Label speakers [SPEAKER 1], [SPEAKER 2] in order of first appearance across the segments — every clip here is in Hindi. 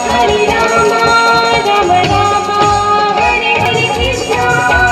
[SPEAKER 1] Hare Rama, Rama Rama, Hare Hare Krishna.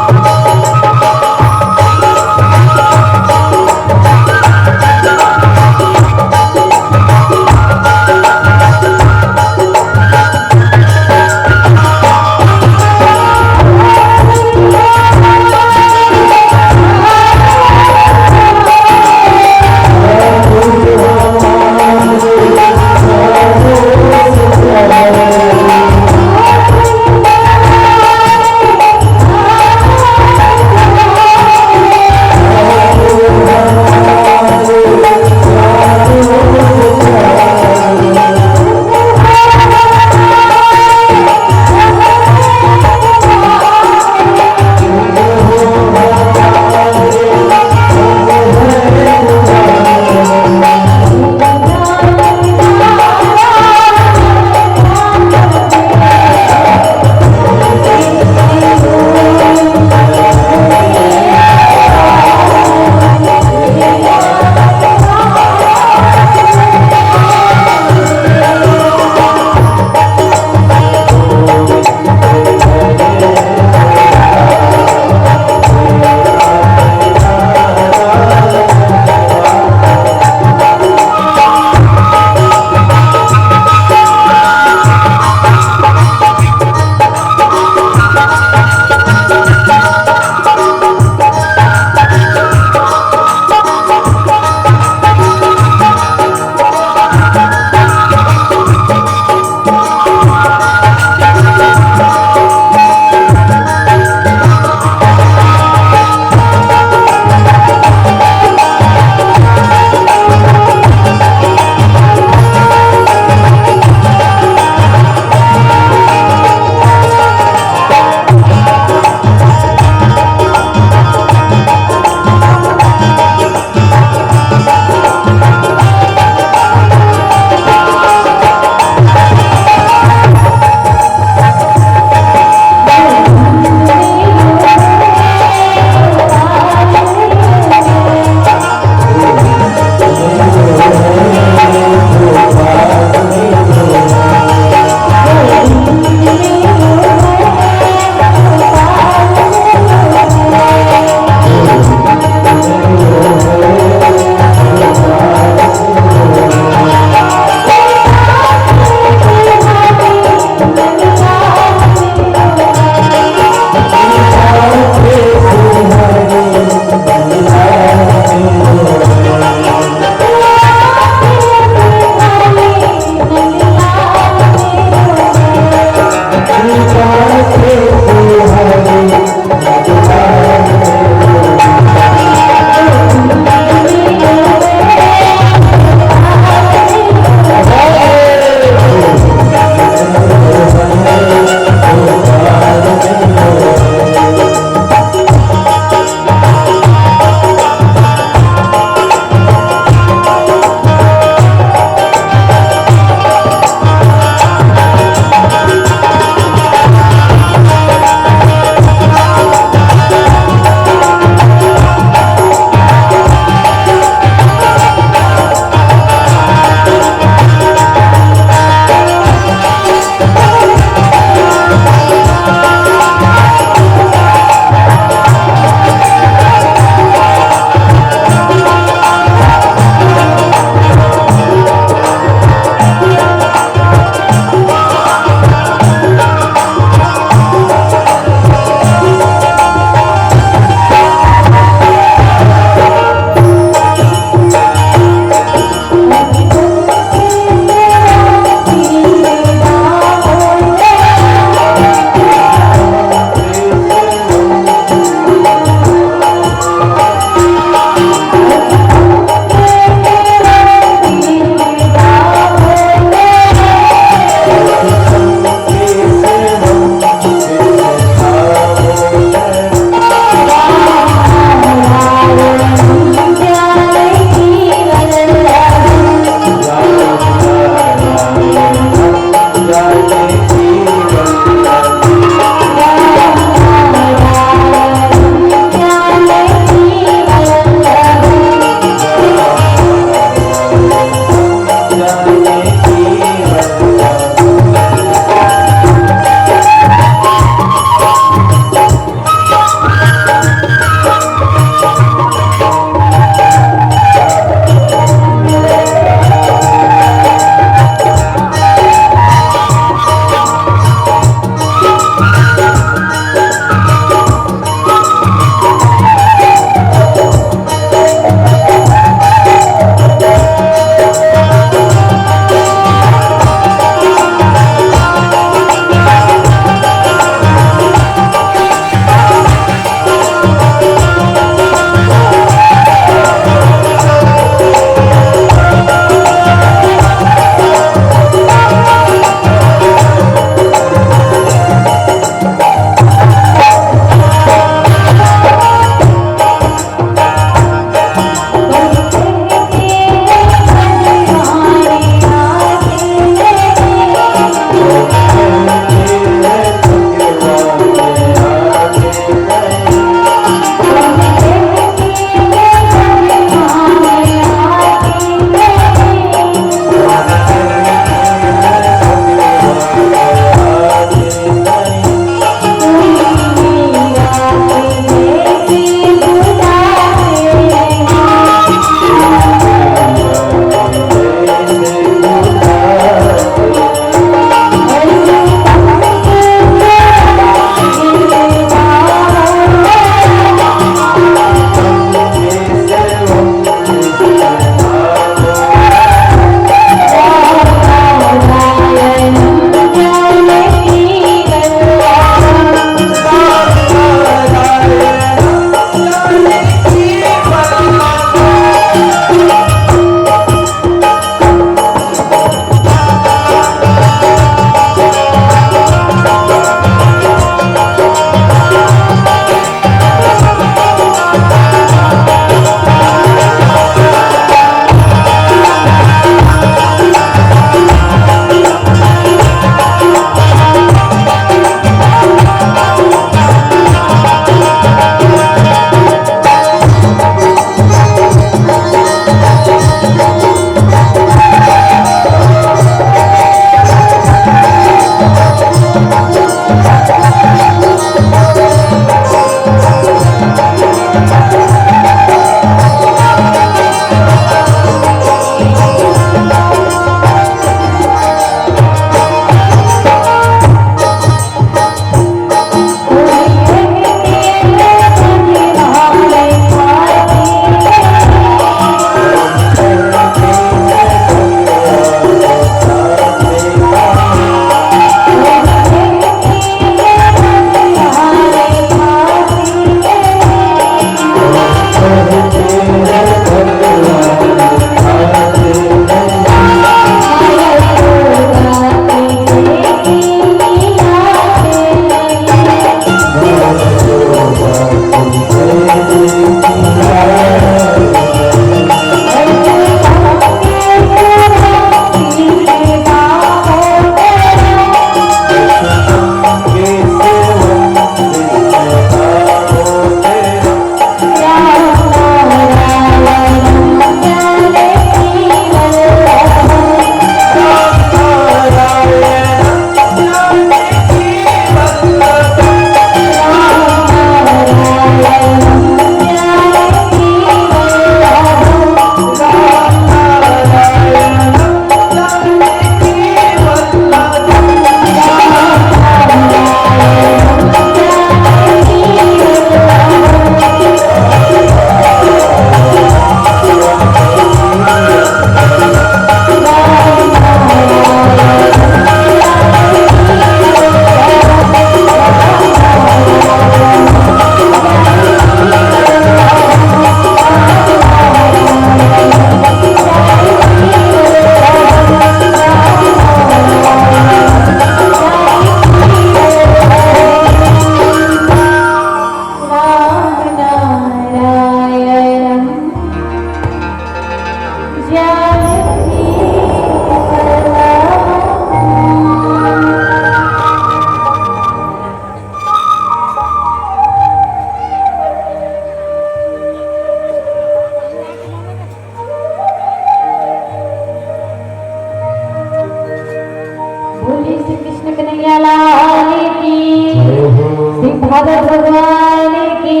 [SPEAKER 1] भगत भगवान की,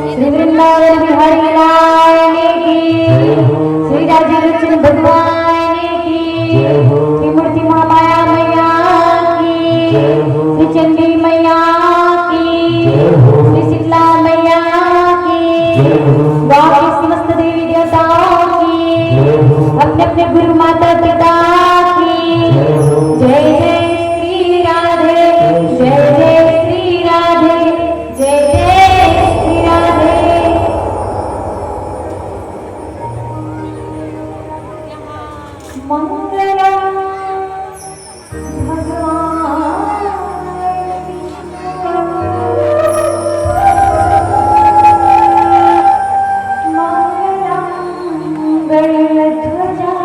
[SPEAKER 1] श्री वृंदावन बिहारी लाल की, श्री राधे कृष्ण भगवान की, श्री मूर्ति महामाया मैया की, श्री चंडी मैया की, श्री शीतला मैया की, बाकी समस्त देवी देवताओं की, अपने अपने गुरु माता पिता की जय जय श्री राधे, जय जय श्री राधे, जय जय श्री राधे। मंगलम भगवान विष्णु, मंगलम गरुड़ध्वजा,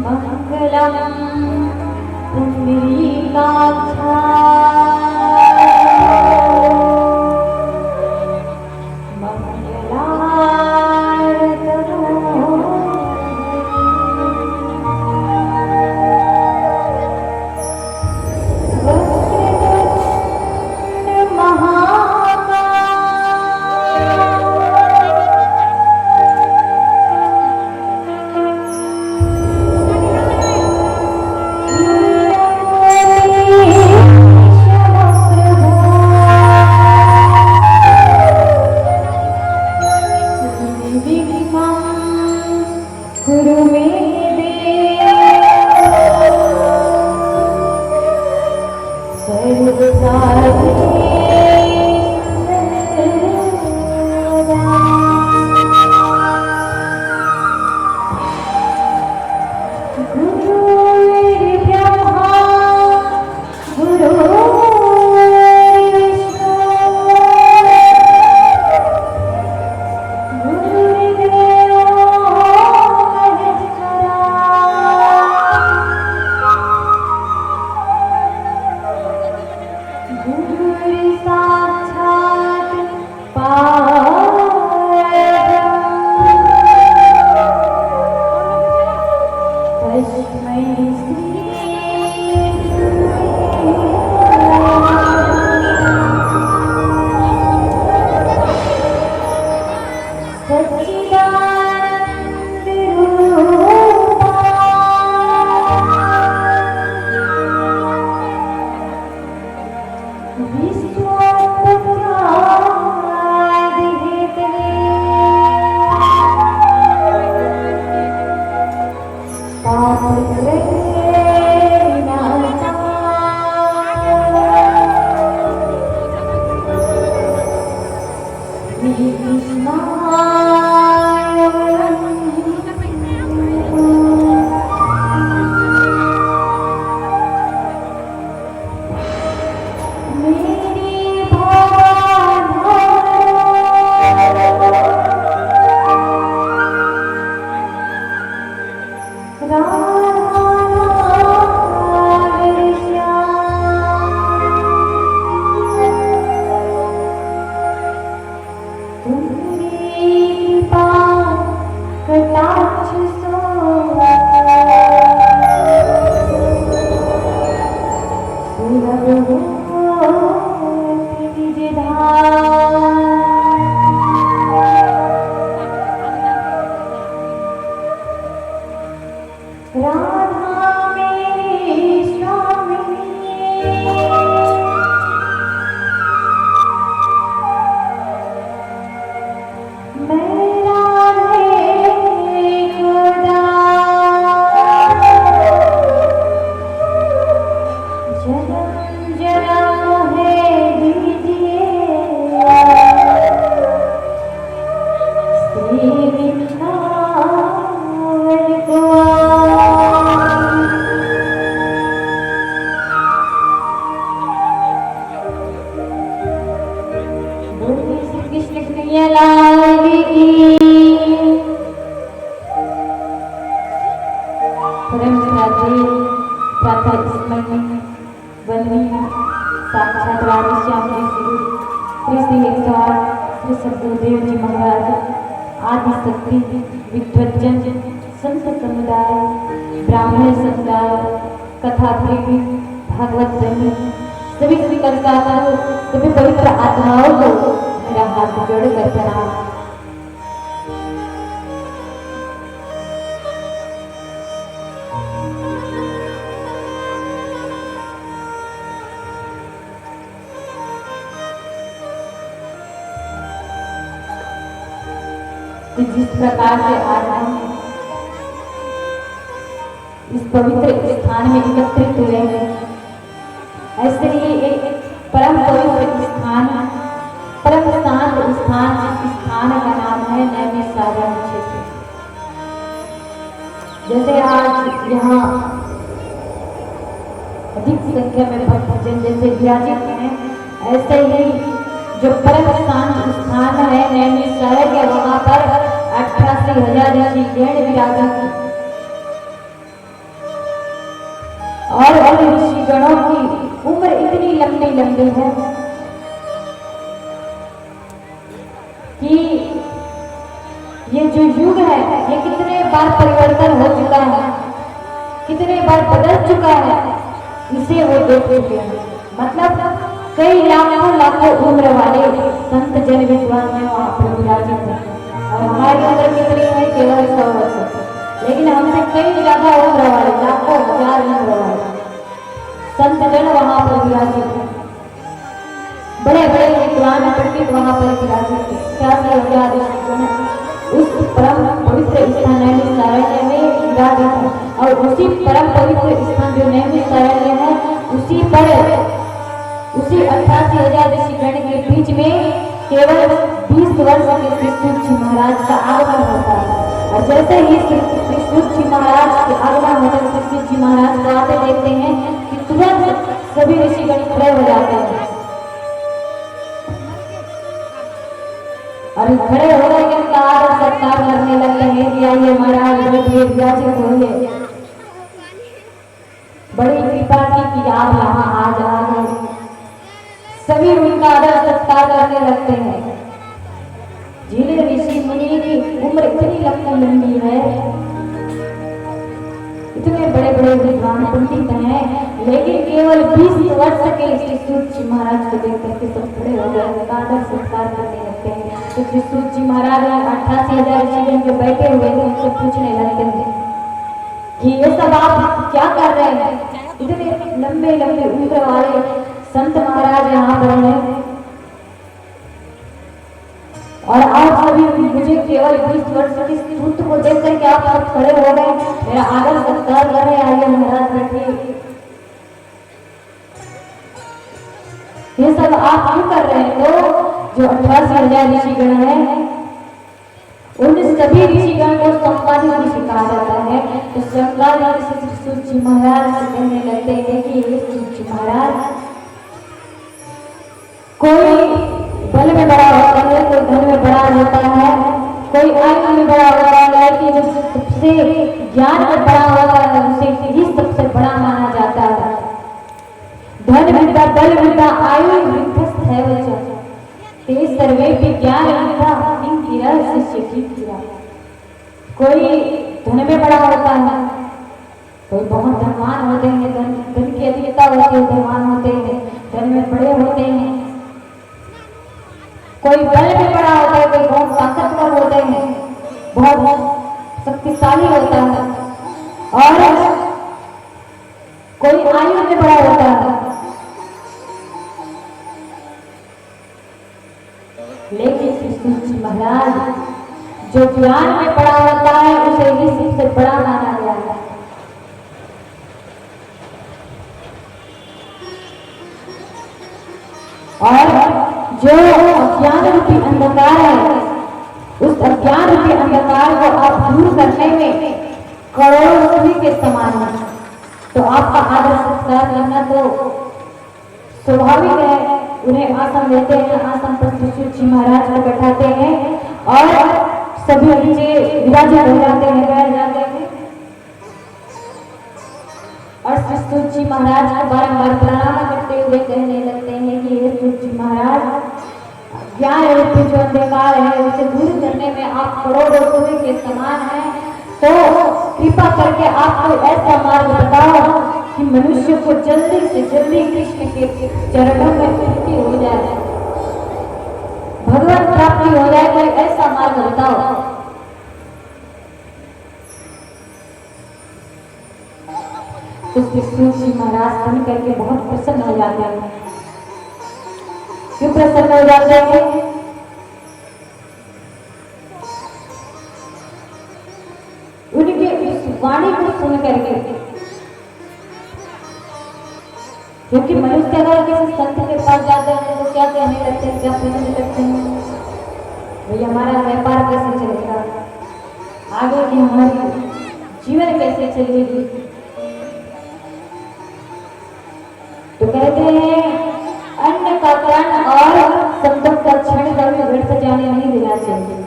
[SPEAKER 1] मंगलम पुंडरीकाक्षा, कथा प्रेमी, भागवत प्रेमी, सभी कविताओं, सभी पवित्र आत्माओं को मेरा हाथ जोड़कर प्रणाम। जिस प्रकार से आज हम इस पवित्र स्थान में एकत्रित हुए हैं, ऐसे ही एक परम पवित्र स्थान, परम शांत स्थान, जिस स्थान का नाम है नैमिषारण्य क्षेत्र। जैसे आज यहाँ अधिक संख्या में भक्तजन जैसे विराजित हैं, ऐसे ही जो परम शांत स्थान है नैमिषारण्य, वहाँ पर 88,000 ऋषिगण विराजित और ऋषिगणों की उम्र इतनी लंबी लंबी है कि ये जो युग है ये कितने बार परिवर्तन हो चुका है, कितने बार बदल चुका है, इसे वो देख चुके हैं। मतलब कई लाखों उम्र वाले संत जन विद्वान हैं वहाँ पर विराजित हैं और हमारी उम्र कितनी है, केवल 100 वर्ष, लेकिन हमसे कई ज्यादा उम्र वाले, लाखों हजार उम्र वाले संत जन वहाँ पर विराजित हैं। बड़े बड़े विद्वान पंडित वहाँ पर विराजित हैं। 86,000 ऋषिगण उस परम पवित्र स्थान नैमिषारण्य में विराजित हैं और उसी परम पवित्र स्थान जो नैमिषारण्य है, उसी 88,000 ऋषिगण के बीच में केवल 20 वर्ष के श्री सूत जी महाराज का आगमन होता है। और जैसे ही श्री सूत जी महाराज के आगमन होता है, श्री सूत जी महाराज को आते देखते हैं कि तुरंत सभी ऋषिगण खड़े हो जाते हैं और खड़े हो गए उनका आदर सत्कार करने लगते हैं कि आइए महाराज बैठिए, विराजित होइए। बड़ी कृपा की कि आप यहाँ आज आ गए। सभी उनका आदर सत्कार करने लगते हैं। जिन्हें ऋषि मुनि की उम्र इतनी लंबी है, इतने बड़े बड़े विद्वान पंडित हैं, लेकिन केवल 20 वर्ष के श्री सूत जी महाराज को देख करके सब खड़े हो गए, उनका आदर सत्कार करने लगते हैं। तो श्री सूत जी महाराज 88,000 ऋषिगण जो बैठे हुए थे उनसे पूछने लगते हैं कि ये सब आप क्या कर रहे हैं, इतने लंबे लंबे उम्र वाले संत महाराज यहाँ पर हैं और आप सभी मुझे केवल 20 वर्ष की सूत को देख करके आप सब खड़े हो गए, मेरा आदर सत्कार कर रहे, आइए महाराज बैठिए। ये सब आप क्यों कर रहे हैं? तो जो 88,000 ऋषिगण हैं, उन सभी ऋषिगण को संवादी ऋषि कहा जाता है। तो संवादी ऋषि श्री सूत जी महाराज कहने लगते हैं कि ये सूत जी महाराज, कोई बल में बड़ा होता है, कोई धन में बड़ा होता है, कोई आयु में बड़ा होता है, लेकिन जो सबसे ज्ञान में बड़ा होता है उसे ही सबसे बड़ा माना जाता है। धन विद्या बल विद्या आयु वृद्धस्थ है वचन ते सर्वे ज्ञान विद्या किंकिरा शिष्य किंकिरा। कोई धन में बड़ा होता है, कोई बहुत धनवान होते हैं, धन की अधिकता होती है, धनवान होते हैं, धन में बड़े होते हैं। कोई बल में बड़ा होता है, कोई बहुत ताकतवर होते हैं, बहुत शक्तिशाली होता है, और कोई आयु में बड़ा होता है। लेकिन श्री सूत जी महाराज जो ज्ञान में बड़ा होता है उसे ही सबसे बड़ा माना गया है। और जो अज्ञान रूपी अंधकार है, उस अज्ञान रूपी अंधकार को आप दूर करने में करोड़ों सूर्य के समान है। तो आपका आदर सत्कार करना तो स्वाभाविक है। उन्हें आसन देते हैं, आसन पर श्री सूत जी महाराज को बैठाते हैं और सभी नीचे विराजित हो जाते हैं, बैठ जाते हैं और श्री सूत जी महाराज को बारंबार प्रणाम करते हुए कहने लगते हैं कि हे सूत जी महाराज, ज्ञान रूपी जो अंधकार है उसे दूर करने में आप करोड़ों सूर्य के समान हैं। तो कृपा करके आप कोई ऐसा मार्ग बताओ कि मनुष्य को जल्दी से जल्दी कृष्ण के चरणों में प्रीति हो जाए, भगवान प्राप्ति हो जाए। कोई ऐसा मार्ग बताओ। तो कृष्ण जी महाराज सुन करके बहुत प्रसन्न हो जाते हैं। क्यों प्रसन्न हो जाते हैं? उनके उस वाणी को सुन करके, क्योंकि मनुष्य अगर किसी संत के पास जाते हैं तो क्या कहने लगते हैं, क्या पूछने लगते हैं, भाई हमारा व्यापार कैसे चलेगा, आगे की हमारी जीवन कैसे चलेगी। तो कहते हैं अन्न का कण और संतों का क्षण कभी व्यर्थ जाने नहीं देना चाहिए।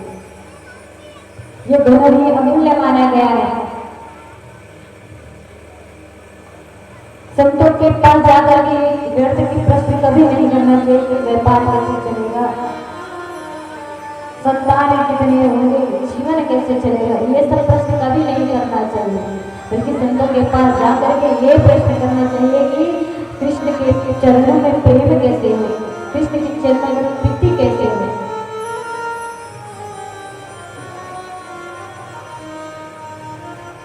[SPEAKER 1] ये दोनों ही अमूल्य माना गया है। संतों के पास जाकर के व्यर्थ की प्रश्न कभी नहीं करना चाहिए कि व्यापार कैसे चलेगा, संतान कितने होंगे, जीवन कैसे चलेगा, ये सब प्रश्न कभी नहीं करना चाहिए। बल्कि संतों के पास जाकर के ये प्रश्न करना चाहिए कि कृष्ण के चरणों में प्रेम कैसे हो, कृष्ण के चरणों में प्रीति कैसे हो।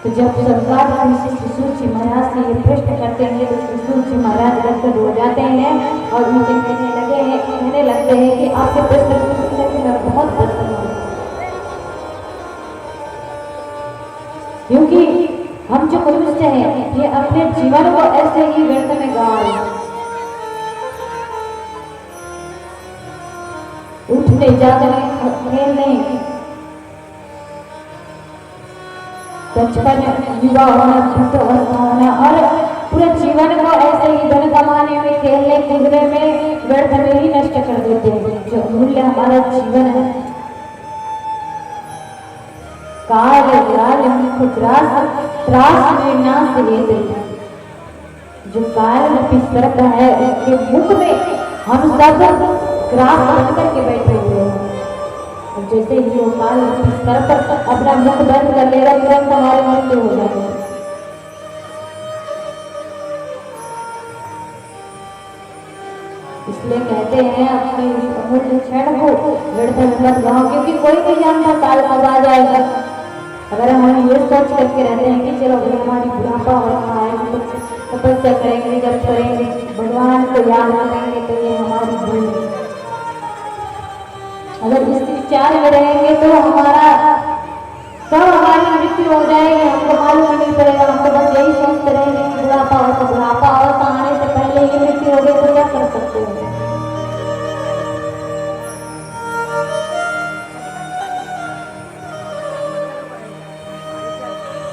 [SPEAKER 1] तो जब सरकार ऋषि त्रिशूल जी महाराज से ये प्रश्न करते हैं तो त्रिशूल जी महाराज गदगद हो जाते हैं और उनसे कहने लगते हैं कि आपके प्रश्न पूछने से मैं बहुत प्रसन्न हूँ, क्योंकि हम जो मनुष्य हैं ये अपने जीवन को ऐसे ही व्यर्थ में गवा रहे हैं। उठने जागने खेलने, बचपन, युवा होना, वृद्ध अवस्था होना और पूरे जीवन को ऐसे ही धन कमाने में, खेलने कूदने में, व्यर्थ में ही नष्ट कर देते हैं। जो मूल्य हमारा जीवन है, काल लाल मुख ग्रास त्रास में नाश ये देते, जो काल रूपी सर्प है उसके मुख में हम सब ग्रास बन करके बैठे हुए हैं। जैसे ही वो काल सर्प अपना मुख बंद कर लेगा तुरंत हमारे मृत्यु हो जाएगी। इसलिए कहते हैं अपने अमूल्य क्षण को व्यर्थ मत गवाओ, क्योंकि कोई नहीं जानता काल कब आ जाएगा। अगर हम ये सोच करके रहते हैं कि चलो भाई हमारी बुढ़ापा होना है तो तपस्या करेंगे, जब करेंगे भगवान को याद करेंगे तो ये हमारी भूल है। अगर इस विचार में रहेंगे तो कब हमारी मृत्यु हो जाएगी हमको मालूम नहीं पड़ेगा। हमको बस यही सोचते रहेंगे कि बुढ़ापा अवस्था आने से पहले ये मृत्यु हो गई तो क्या कर सकते हैं।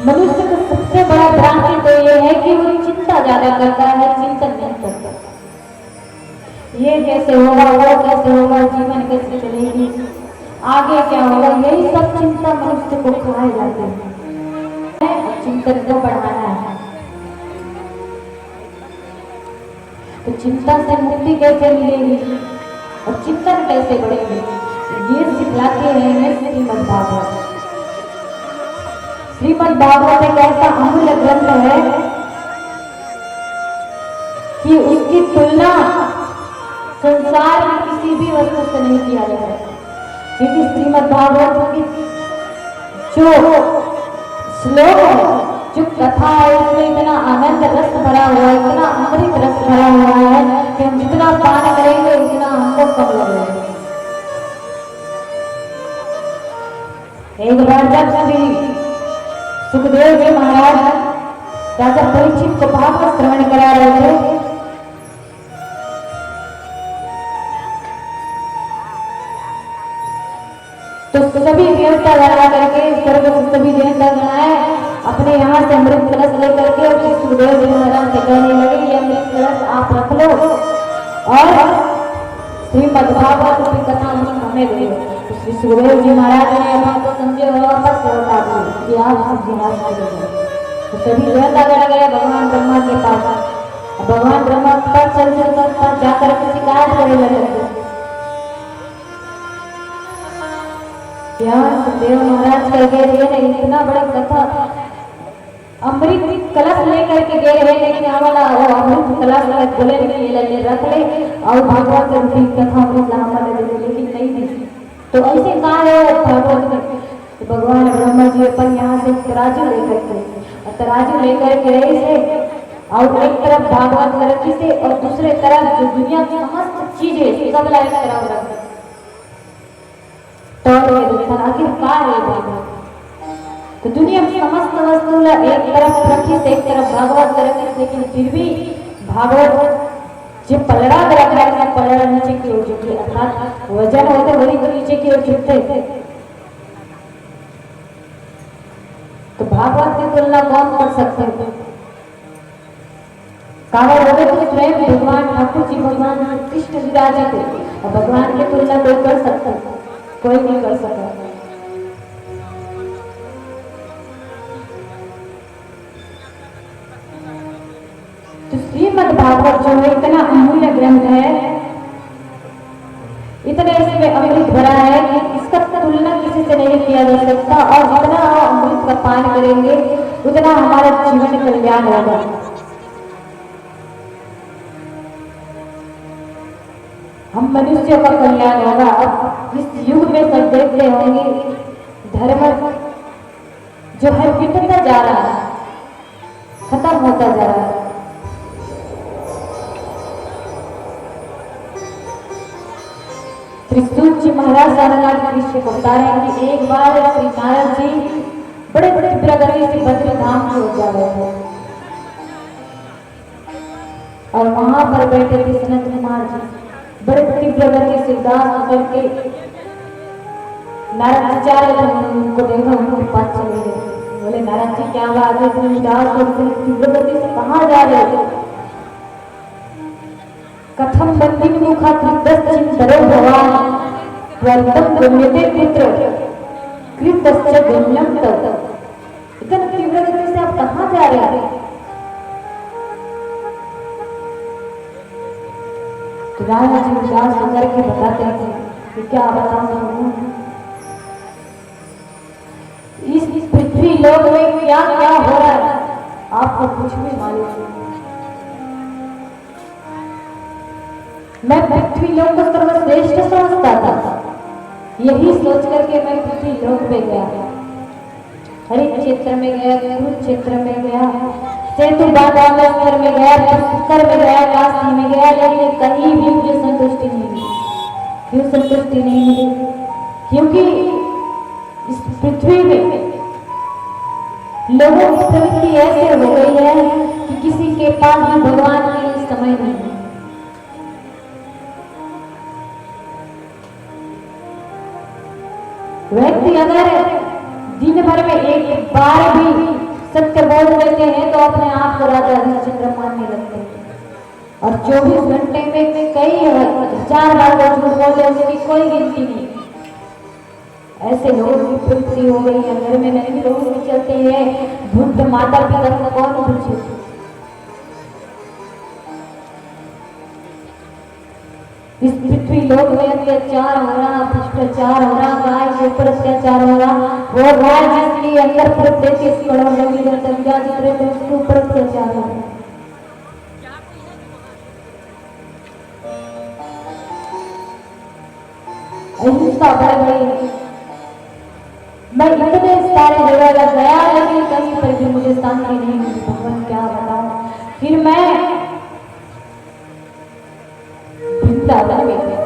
[SPEAKER 1] मनुष्य का सबसे बड़ा भ्रांति तो ये है कि वो चिंता ज्यादा करता है, चिंतन नहीं करता। ये कैसे होगा, वो कैसे होगा, जीवन कैसे चलेगी, आगे क्या होगा, यही सब चिंता मनुष्य को खाए जाते हैं। चिंतन को बढ़ाना है तो चिंता से मुक्ति कैसे मिलेगी और चिंतन कैसे बढ़ेगी, ये सिखलाते हैं श्रीमद् भागवत। श्रीमद् भागवत एक ऐसा अमूल्य ग्रंथ है कि उसकी तुलना संसार में किसी भी वस्तु से नहीं किया जा सकता। क्योंकि श्रीमद् भागवत की जो श्लोक है, जो कथा है, इसमें इतना आनंद रस भरा हुआ है, इतना अमृत रस भरा हुआ है कि हम जितना पान करेंगे उतना हमको कम लगेगा। एक बार जब श्री सुखदेव जी महाराज राजा परीक्षित को भागवत श्रवण करा रहे थे तो सभी देवता लगा करके स्वर्ग से सभी देवता गणाए अपने यहाँ से अमृत कलश लेकर के और सुखदेव जी महाराज से कहने लगे ये अमृत कलश आप रख लो और श्रीमद् भागवत की कथा हमें दे। तो श्री सुखदेव जी महाराज ने अपना तो समझे वापस लौटा दिए कि आप तो सभी देवता गण गए भगवान ब्रह्मा के पास। भगवान ब्रह्मा पर चल जाकर के शिकायत करने लगे। सुखदेव महाराज कह गए इतना बड़ा कथा अमृत कलश लेकर के गए हैं लेकिन हम क्लास में बोले ले रख ले और भागवत की कथा अमृत हमारे दे दे, लेकिन नहीं दी। तो ऐसे कहा है भागवत में तो भगवान ब्रह्मा जी अपन यहाँ से तराजू लेकर के और तराजू लेकर के ऐसे और एक तरफ भागवत रखी से और दूसरे तरफ जो दुनिया की समस्त चीजें सब लाइक तरफ रख तो आखिर कहा है भागवत। तो दुनिया में समस्त वस्तु एक तरफ रखी से एक तरफ भागवत रखी, लेकिन फिर भी भागवत जो पलड़ा रखा है पलड़ा नीचे की ओर झुके, अर्थात वजन होते वही तो नीचे की ओर झुकते। तो भागवत की तुलना कौन कर सकते हैं? कहा होगा तो स्वयं भगवान ठाकुर जी भगवान कृष्ण विराजित थे और भगवान की तुलना कोई कर सकता? कोई नहीं कर सकता। तो श्रीमद् भागवत जो है इतना अमूल्य ग्रंथ है, इतना इसमें अमृत भरा है कि इसका तुलना किसी से नहीं किया जा सकता। और जितना अमृत का पान करेंगे उतना हमारा जीवन कल्याण होगा। हम मनुष्यों का कल्याण होगा। अब इस युग में सब देखते होंगे धर्म जो है मिटता जा रहा है, खत्म होता जा रहा है। त्रिशूल जी महाराज सारनाथ दृश्य को बता रहे हैं कि एक बार श्री नारद जी बड़े बड़े प्रगति से बद्री धाम की ओर जा रहे थे और वहां पर बैठे थे सनत कुमार जी, बड़े बड़ी प्रगति से उदास होकर के नारद जी जा रहे थे। उनको देखा, उनके पास चले गए, बोले नारद जी क्या बात है, इतनी उदास और प्रगति से कहाँ जा रहे थे? कथम बंदी मुखा चिंतरो भवान वर्तम गम्यते पुत्र कृतस्य गम्यम तत्। इतनी तीव्र गति से आप कहाँ जा रहे हैं? तो राजा जी उदास होकर के बताते हैं कि क्या बताऊं, इस पृथ्वी लोक में क्या क्या हो रहा है आपको कुछ भी मालूम नहीं। मैं पृथ्वी लोक को सर्वश्रेष्ठ समझता था, यही सोच करके मैं पृथ्वी लोक में गया, हरित क्षेत्र में गया, कुरुक्षेत्र में गया, सेतु बांधवामेश्वर में गया, पुष्कर में गया, काशी में गया, लेकिन कहीं भी मुझे संतुष्टि नहीं मिली। क्यों संतुष्टि नहीं मिली? क्योंकि इस पृथ्वी में लोगों की प्रवृत्ति ऐसे हो गई है कि किसी के पास भी भगवान के लिए समय नहीं है। व्यक्ति अगर दिन भर में एक बार भी सत्य बोल देते हैं तो अपने आप को राजा हरिश्चंद्र मानने लगते हैं, और 24 घंटे में कई हजार बार वो झूठ बोल रहे उसकी कोई गिनती नहीं। ऐसे लोगों की प्रवृत्ति हो गई है। घर में नए लोग भी चलते हैं, बुद्ध माता पिता को कौन पूछे? इस पृथ्वी लोक में अत्याचार हो रहा, भ्रष्टाचार हो रहा, गाय के ऊपर अत्याचार हो रहा, वो गाय जिसके अंदर प्रत्येक 30 करोड़ लोग विराजित रहते उसके ऊपर अत्याचार हो रहा। अहिंसा बढ़ गई। मैं इतने सारे जगह गया लेकिन कहीं पर भी मुझे शांति नहीं मिली। भगवान क्या बताऊं। फिर मैं वृंदावन में गया,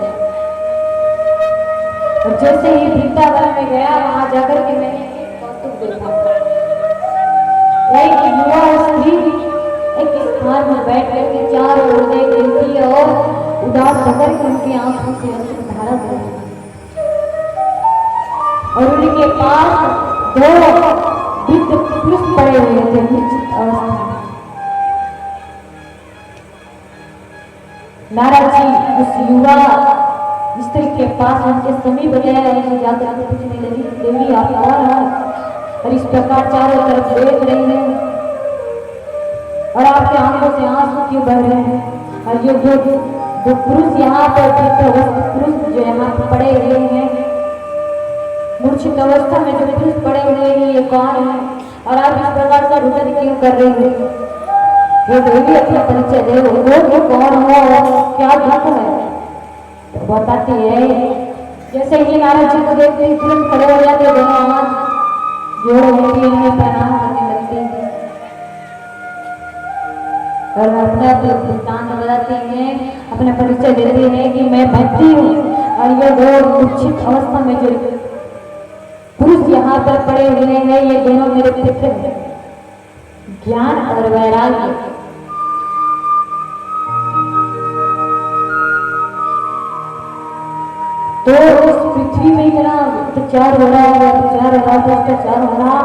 [SPEAKER 1] और जैसे ही वृंदावन में गया वहां जाकर के मैंने एक कौतुक देखा। एक युवा स्त्री एक स्थान में बैठ करके चारों ओर देख रही थी और उदास होकर के उनकी आंखों से अश्रुधारा बह रही, और उनके पास 2 वृद्ध पुरुष पड़े हुए थे निश्चित अवस्था में। नारद जी उस युवा स्त्री के पास उनके समीप गए, उनसे जाकर के पूछने लगी, देवी आप कौन हो और इस प्रकार चारों तरफ देख रही हैं और आपके आंखों से आंसू क्यों बह रहे हैं? और ये जो पुरुष यहाँ पर पुरुष जो यहाँ पर पड़े हुए हैं मूर्छित अवस्था में, जो पुरुष पड़े हुए हैं ये कौन है और आप इस प्रकार का रुदन क्यों कर रहे हैं? हे देवी अपना परिचय दे, वो कौन हो, क्या दुख है। तो बताती है, जैसे ही नारद जी को देखते ही तुरंत खड़े हो जाते, दोनों हाथ जोड़ लेती है, प्रणाम करने लगती है और अपना वृत्तांत बताती है, अपना परिचय देती है कि मैं भक्ति हूँ और ये दो मूर्छित अवस्था में जो पुरुष यहाँ पर पड़े हुए हैं ये दोनों मेरे पुत्र हैं, ज्ञान और वैराग्य। तो इस पृथ्वी में इतना अत्याचार हो रहा है, अत्याचार हो रहा, भ्रष्टाचार हो रहा,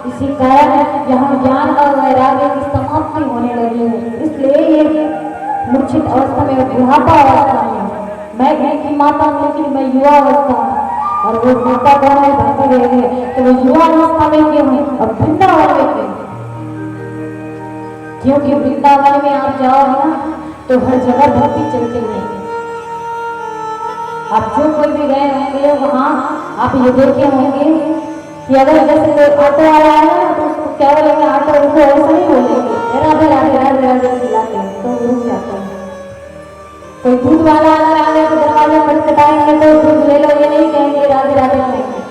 [SPEAKER 1] इसी कारण यहाँ ज्ञान और वैराग्य की समाप्ति होने लगी है। इसलिए ये मूर्छित अवस्था में, बुढ़ापा अवस्था में, मैं की माता हूँ लेकिन मैं युवा अवस्था हूँ और वो माता कौन है, भक्ति रह गए, तो वो युवा अवस्था में क्यों है और वृंदावन में क्यों? क्योंकि वृंदावन में आप जाओगे ना तो हर जगह भक्ति चलती है। आप जो कोई भी गए होंगे वहाँ आप ये देखे होंगे कि अगर जैसे कोई ऑटो वाला है ना तो उसको क्या बोलेंगे, ऑटो रुको, ऐसा नहीं बोलेंगे, राधे राधे राधे राधे चिल्लाते हैं तो रुक जाते हैं। कोई दूध वाला अगर आ गया तो दरवाजा खटखटाएंगे तो दूध ले लो, ये नहीं कहेंगे राधे राधे कहेंगे,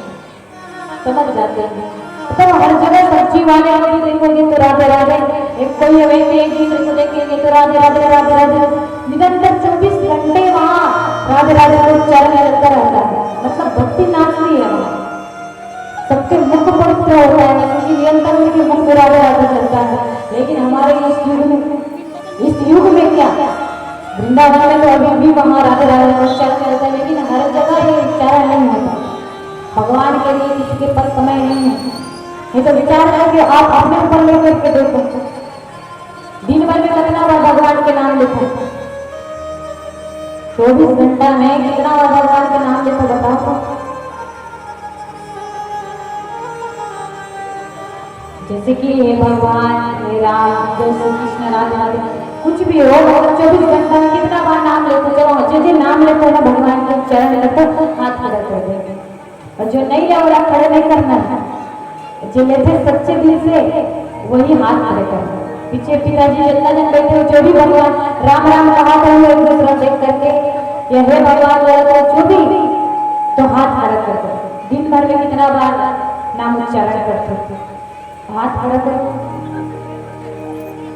[SPEAKER 1] समझ जाते हैं। तो हर जगह सब्जी वाले भी देखोगे तो राधे राधे, एक कोई व्यक्ति एक दूसरे को देखेंगे तो राधे राधे राधे राधे, निरंतर 24 घंटे वहाँ राधे राधे को उच्चारण चलता रहता है, मतलब भक्ति नाचती है वहाँ, सबके मुख पवित्र होता है क्योंकि निरंतर उनके मुख में राधे राधे चलता है। लेकिन हमारे इस युग में क्या वृंदावन में तो अभी भी वहाँ राधे राधे का उच्चारण चलता है, लेकिन हर जगह ये उच्चारण नहीं होता। भगवान के लिए किसी के पास समय नहीं है। ये तो विचार करके आप अपने ऊपर लेकर के देखो, दिन भर में कितना बार भगवान के नाम लिखो, 24 घंटा में कितना बार भगवान के नाम लिखो बताओ। जैसे कि हे भगवान, हे राम, जैसे कृष्ण, राधे राधे, कुछ भी हो, 24 घंटा में कितना बार नाम लेते चलो, जो नाम लेते हैं ना भगवान के चरण लेते हाथ खड़ा कर देंगे, और जो नहीं ले वाला खड़े नहीं करना है, जो लेते सच्चे दिल से वही हाथ खड़े करना। पीछे पिताजी जितना जन बैठे हो, जो भी भगवान राम राम कहा था एक दूसरा देख करके, या हे भगवान जो भी, तो हाथ खड़ा कर दो। दिन भर में कितना बार नाम उच्चारण करते थे, हाथ खड़ा कर।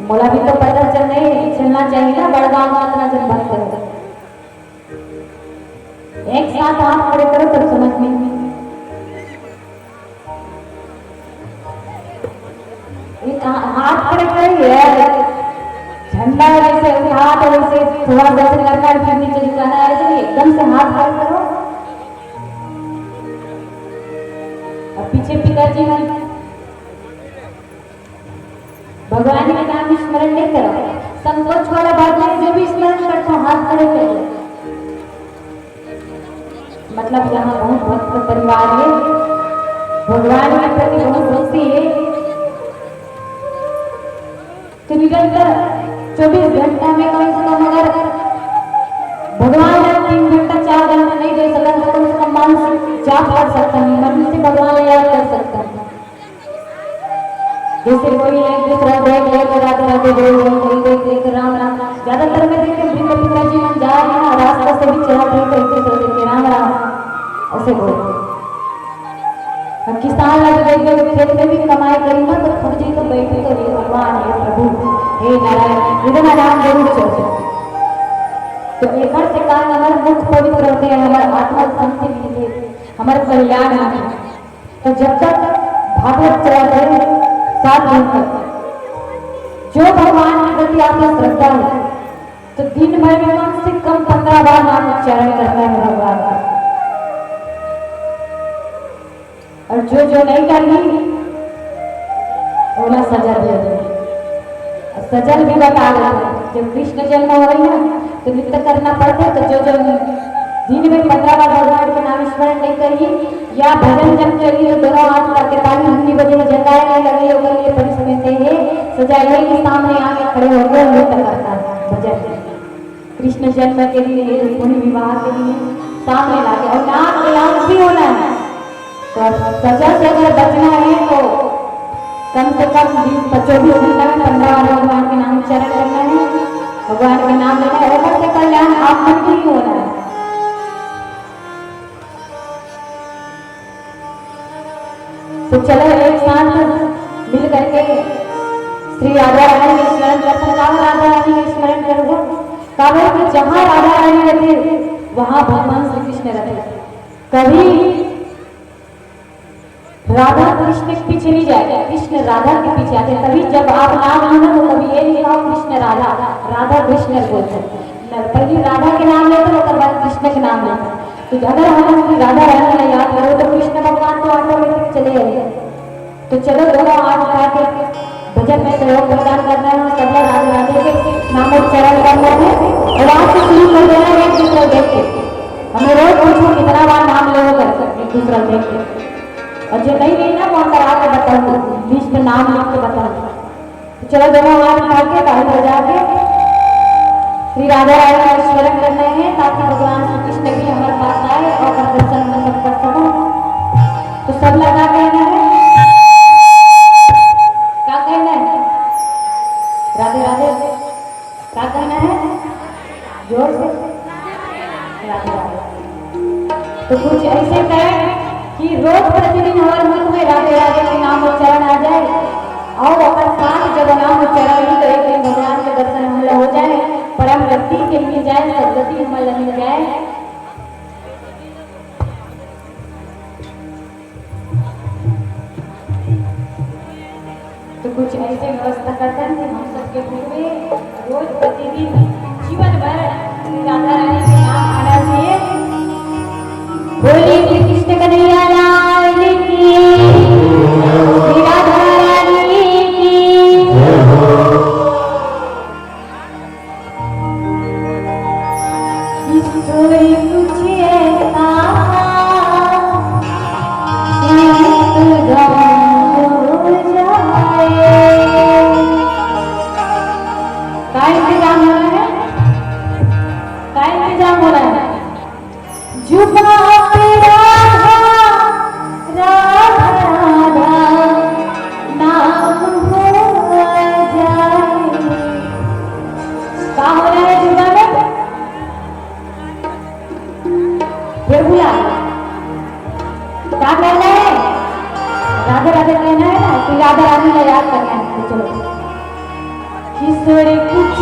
[SPEAKER 1] मोला भी तो पता चलना चाहिए ना, बड़गांव में इतना जन भक्त है, एक साथ हाथ खड़े करो तब समझ में। हाथ खड़े करेंगे, झंडा जैसे हाथ वैसे थोड़ा दर्शन करना है, फिर नीचे झुकाना है, ऐसे एकदम से हाथ खड़े करो। और पीछे पिताजी में भगवान के नाम स्मरण नहीं करो, संकोच वाला बात नहीं, जो भी स्मरण करता हो हाथ खड़े करो। मतलब यहाँ बहुत भक्त परिवार है, भगवान के प्रति बहुत भक्ति है, तो निरंतर 24 घंटा में कम से कम अगर भगवान 3 घंटा 4 घंटा नहीं दे सकता तो कम से कम मानसिक जाप कर सकता है, मन से भगवान याद कर सकता है। जैसे कोई एक दूसरा देख लेकर राधे राधे बोल रहे, कोई देख देख राम राम, ज्यादातर में देखे वृंद पिताजी मन जा रहे हैं, रास्ता से भी चला रहे तो एक दूसरे देखे राम राम ऐसे बोल। किसान लग गए खेत में भी कमाई करेंगे तो थक जी तो बैठे तो हे भगवान, हे प्रभु, हे नारायण, इतना नाम जरूर चलते। तो एक से कारण हमारे मुख पवित्र होते हैं, हमारे आत्मा शांति मिलती है, हमारे कल्याण होते हैं। तो जब तक भागवत चलाते हैं 7 दिन तक, जो भगवान के प्रति आपका श्रद्धा है तो दिन भर में कम से कम 15 बार नाम उच्चारण करना है भगवान का। और जो नहीं करेगी ओला सजा दे देगी। सजा भी बता रहे हैं, जब कृष्ण जन्म हो रही है तो नृत्य करना पड़ता है, तो जो दिन में 15 बार भगवान के नाम स्मरण नहीं करिए या भजन जब चलिए तो दोनों हाथ करके ताली हंडी बजे जताए लगे होकर ये परिश्रम से है सजा है कि सामने आके खड़े होकर नृत्य करता है भजन कृष्ण जन्म के लिए, रुक्मिणी विवाह के लिए सामने लाके, और नाम भी होना है। तो सजा से अगर बचना है तो कम से कम 20-24 घंटा में 15 बार भगवान के नाम उच्चारण करना है, भगवान के नाम लेना है, ऊपर से कल्याण आप मन की ही होना है। तो चलो एक साथ मिल करके श्री राधा रानी के स्मरण करते हैं। राधा रानी के स्मरण करोगे कारण कि जहाँ राधा रानी रहते वहां भगवान श्री कृष्ण रहते। कभी राधा कृष्ण के पीछे नहीं जाएगा, कृष्ण राधा के पीछे आते। तभी जब आप नाम लेना तो कभी ये नहीं कहो कृष्ण राधा, राधा कृष्ण बोलते। पहले राधा के नाम लेते उसके बाद कृष्ण के नाम लेते। तो अगर हम अपनी राधा रानी का याद करो तो कृष्ण भगवान तो ऑटोमेटिक चले आएंगे। तो चलो दोनों हाथ उठा के भजन में सहयोग प्रदान करना है, सब लोग राधे राधे के नामोच्चारण करना है और आज से शुरू कर देना है एक दूसरा देख के। हमें रोज पूछो कितना बार नाम ले कर एक दूसरा देख के, और जो नहीं गई ना वो अंदर आके बताऊंगी, लिस्ट में नाम लिख के बताऊंगी। तो चलो दोनों हाथ उठा के ताली बजा के श्री राधा रानी का स्मरण करना है ताकि भगवान श्री कृष्ण भी हमारे पास आए और दर्शन मंडप कर सको। तो सब लगा कहना है, क्या कहना है? राधे राधे क्या कहना है? जोर से राधे राधे। तो कुछ ऐसे करें कि रोज प्रतिदिन हमारे मुख में राधे राधे के नाम उच्चारण आ जाए और अपन साथ जब नाम उच्चारण ही तो एक दिन भगवान के दर्शन हमारे हो जाए, परम गति के मिल जाए, सदगति हमारे मिल जाए। तो कुछ ऐसे व्यवस्था करते हैं कि हम सबके मुख में रोज प्रतिदिन जीवन भर राधा रानी के नाम आना चाहिए। बोलिए श्री कृष्ण कन्हैया लाल की, श्री राधा रानी की। कोई कुछ ऐसा का इंतजाम हो रहा है, का इंतजाम हो रहा है। जुबा पे राधा राधा राधा नाम हो जाए। क्या हो रहा है जुबा में? फिर बुला क्या कहना है? राधे राधे कहना है ना, फिर राधा रानी का याद करना है। तो चलो किशोर कुछ